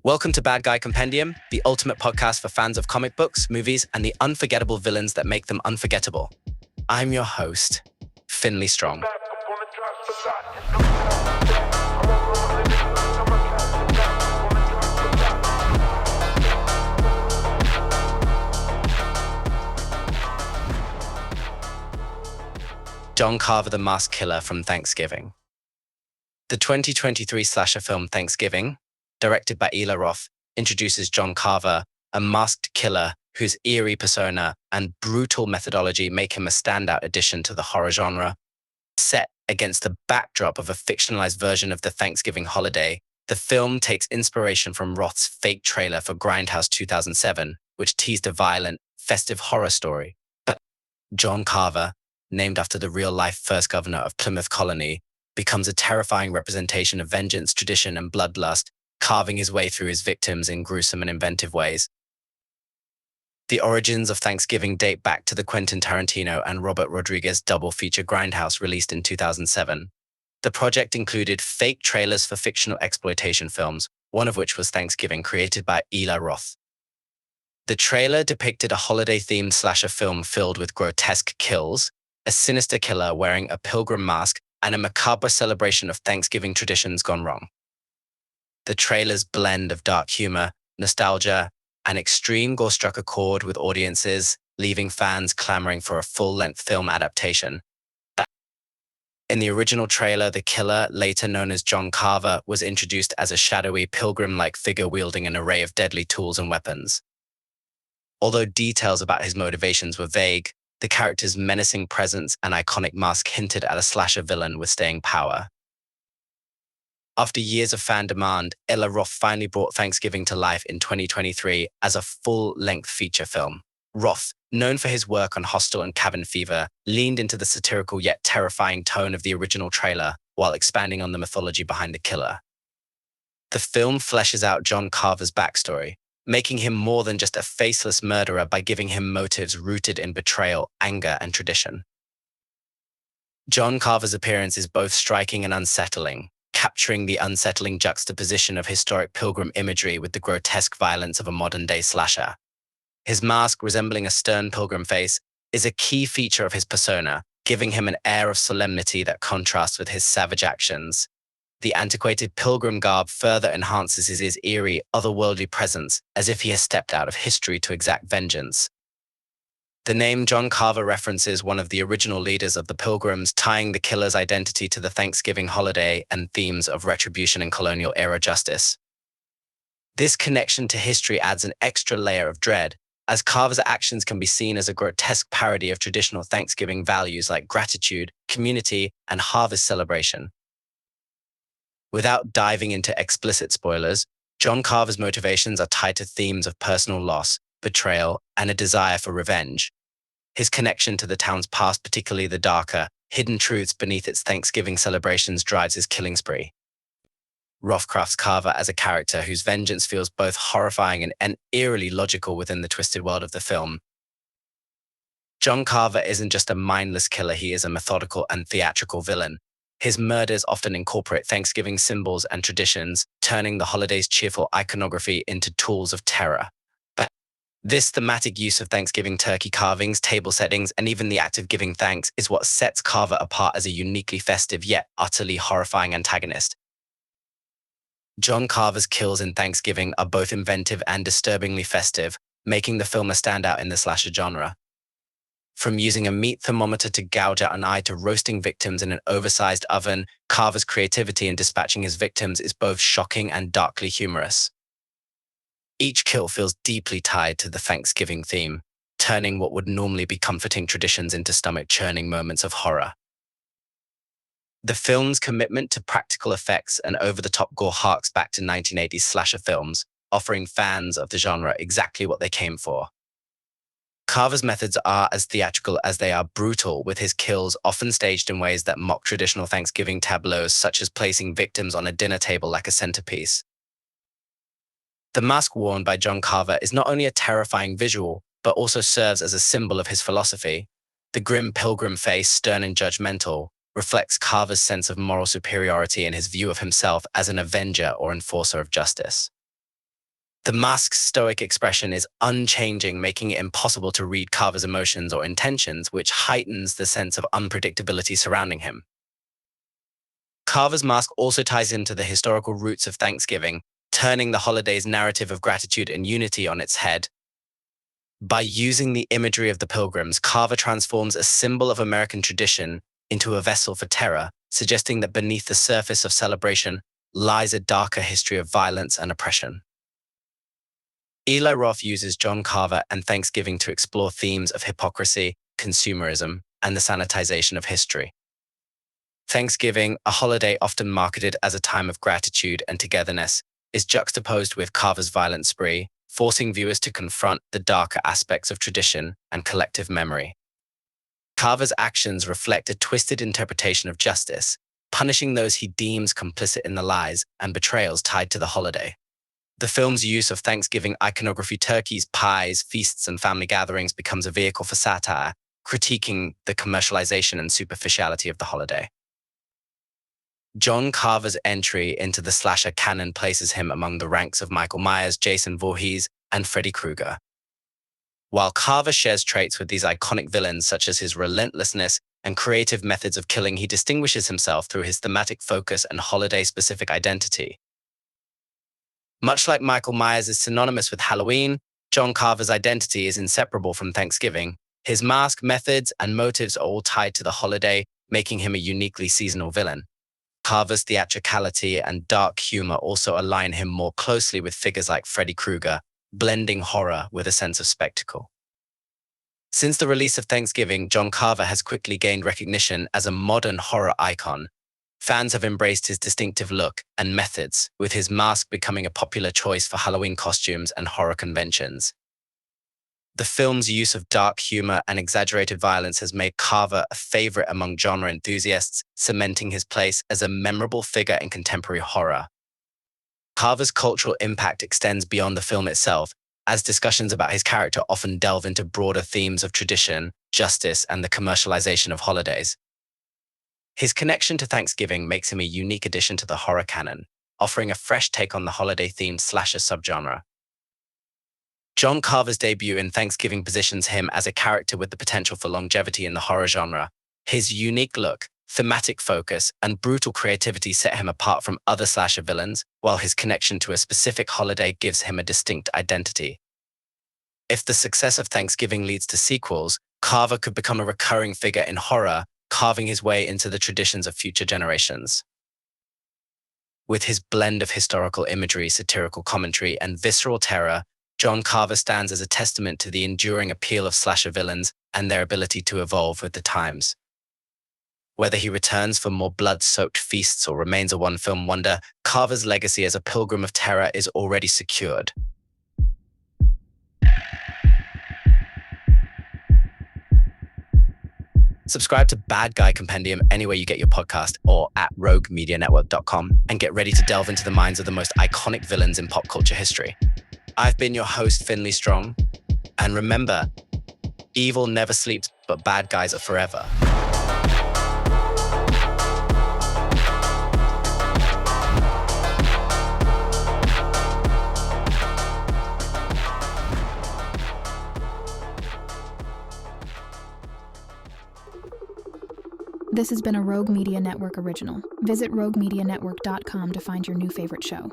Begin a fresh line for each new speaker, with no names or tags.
Welcome to Bad Guy Compendium, the ultimate podcast for fans of comic books, movies, and the unforgettable villains that make them unforgettable. I'm your host, Finley Strong. John Carver, the Masked Killer from Thanksgiving. The 2023 slasher film Thanksgiving, directed by Eli Roth, introduces John Carver, a masked killer whose eerie persona and brutal methodology make him a standout addition to the horror genre. Set against the backdrop of a fictionalized version of the Thanksgiving holiday, the film takes inspiration from Roth's fake trailer for Grindhouse 2007, which teased a violent, festive horror story. But John Carver, named after the real-life first governor of Plymouth Colony, becomes a terrifying representation of vengeance, tradition, and bloodlust, carving his way through his victims in gruesome and inventive ways. The origins of Thanksgiving date back to the Quentin Tarantino and Robert Rodriguez double feature Grindhouse released in 2007. The project included fake trailers for fictional exploitation films, one of which was Thanksgiving, created by Eli Roth. The trailer depicted a holiday-themed slasher film filled with grotesque kills, a sinister killer wearing a pilgrim mask, and a macabre celebration of Thanksgiving traditions gone wrong. The trailer's blend of dark humor, nostalgia, and extreme gore struck a chord with audiences, leaving fans clamoring for a full-length film adaptation. In the original trailer, the killer, later known as John Carver, was introduced as a shadowy, pilgrim-like figure wielding an array of deadly tools and weapons. Although details about his motivations were vague, the character's menacing presence and iconic mask hinted at a slasher villain with staying power. After years of fan demand, Eli Roth finally brought Thanksgiving to life in 2023 as a full-length feature film. Roth, known for his work on Hostel and Cabin Fever, leaned into the satirical yet terrifying tone of the original trailer while expanding on the mythology behind the killer. The film fleshes out John Carver's backstory, making him more than just a faceless murderer by giving him motives rooted in betrayal, anger, and tradition. John Carver's appearance is both striking and unsettling, capturing the unsettling juxtaposition of historic pilgrim imagery with the grotesque violence of a modern-day slasher. His mask, resembling a stern pilgrim face, is a key feature of his persona, giving him an air of solemnity that contrasts with his savage actions. The antiquated pilgrim garb further enhances his eerie, otherworldly presence, as if he has stepped out of history to exact vengeance. The name John Carver references one of the original leaders of the Pilgrims, tying the killer's identity to the Thanksgiving holiday and themes of retribution and colonial-era justice. This connection to history adds an extra layer of dread, as Carver's actions can be seen as a grotesque parody of traditional Thanksgiving values like gratitude, community, and harvest celebration. Without diving into explicit spoilers, John Carver's motivations are tied to themes of personal loss, betrayal, and a desire for revenge. His connection to the town's past, particularly the darker, hidden truths beneath its Thanksgiving celebrations, drives his killing spree. Roth crafts Carver as a character whose vengeance feels both horrifying and eerily logical within the twisted world of the film. John Carver isn't just a mindless killer, he is a methodical and theatrical villain. His murders often incorporate Thanksgiving symbols and traditions, turning the holiday's cheerful iconography into tools of terror. This thematic use of Thanksgiving turkey carvings, table settings, and even the act of giving thanks is what sets Carver apart as a uniquely festive yet utterly horrifying antagonist. John Carver's kills in Thanksgiving are both inventive and disturbingly festive, making the film a standout in the slasher genre. From using a meat thermometer to gouge out an eye to roasting victims in an oversized oven, Carver's creativity in dispatching his victims is both shocking and darkly humorous. Each kill feels deeply tied to the Thanksgiving theme, turning what would normally be comforting traditions into stomach-churning moments of horror. The film's commitment to practical effects and over-the-top gore harks back to 1980s slasher films, offering fans of the genre exactly what they came for. Carver's methods are as theatrical as they are brutal, with his kills often staged in ways that mock traditional Thanksgiving tableaus, such as placing victims on a dinner table like a centerpiece. The mask worn by John Carver is not only a terrifying visual, but also serves as a symbol of his philosophy. The grim pilgrim face, stern and judgmental, reflects Carver's sense of moral superiority and his view of himself as an avenger or enforcer of justice. The mask's stoic expression is unchanging, making it impossible to read Carver's emotions or intentions, which heightens the sense of unpredictability surrounding him. Carver's mask also ties into the historical roots of Thanksgiving, turning the holiday's narrative of gratitude and unity on its head. By using the imagery of the Pilgrims, Carver transforms a symbol of American tradition into a vessel for terror, suggesting that beneath the surface of celebration lies a darker history of violence and oppression. Eli Roth uses John Carver and Thanksgiving to explore themes of hypocrisy, consumerism, and the sanitization of history. Thanksgiving, a holiday often marketed as a time of gratitude and togetherness, is juxtaposed with Carver's violent spree, forcing viewers to confront the darker aspects of tradition and collective memory. Carver's actions reflect a twisted interpretation of justice, punishing those he deems complicit in the lies and betrayals tied to the holiday. The film's use of Thanksgiving iconography, turkeys, pies, feasts, and family gatherings becomes a vehicle for satire, critiquing the commercialization and superficiality of the holiday. John Carver's entry into the slasher canon places him among the ranks of Michael Myers, Jason Voorhees, and Freddy Krueger. While Carver shares traits with these iconic villains, such as his relentlessness and creative methods of killing, he distinguishes himself through his thematic focus and holiday-specific identity. Much like Michael Myers is synonymous with Halloween, John Carver's identity is inseparable from Thanksgiving. His mask, methods, and motives are all tied to the holiday, making him a uniquely seasonal villain. Carver's theatricality and dark humor also align him more closely with figures like Freddy Krueger, blending horror with a sense of spectacle. Since the release of Thanksgiving, John Carver has quickly gained recognition as a modern horror icon. Fans have embraced his distinctive look and methods, with his mask becoming a popular choice for Halloween costumes and horror conventions. The film's use of dark humor and exaggerated violence has made Carver a favorite among genre enthusiasts, cementing his place as a memorable figure in contemporary horror. Carver's cultural impact extends beyond the film itself, as discussions about his character often delve into broader themes of tradition, justice, and the commercialization of holidays. His connection to Thanksgiving makes him a unique addition to the horror canon, offering a fresh take on the holiday-themed slasher subgenre. John Carver's debut in Thanksgiving positions him as a character with the potential for longevity in the horror genre. His unique look, thematic focus, and brutal creativity set him apart from other slasher villains, while his connection to a specific holiday gives him a distinct identity. If the success of Thanksgiving leads to sequels, Carver could become a recurring figure in horror, carving his way into the traditions of future generations. With his blend of historical imagery, satirical commentary, and visceral terror, John Carver stands as a testament to the enduring appeal of slasher villains and their ability to evolve with the times. Whether he returns for more blood-soaked feasts or remains a one-film wonder, Carver's legacy as a pilgrim of terror is already secured. Subscribe to Bad Guy Compendium anywhere you get your podcast or at roguemedianetwork.com and get ready to delve into the minds of the most iconic villains in pop culture history. I've been your host, Finley Strong, and remember, evil never sleeps, but bad guys are forever.
This has been a Rogue Media Network original. Visit roguemedianetwork.com to find your new favorite show.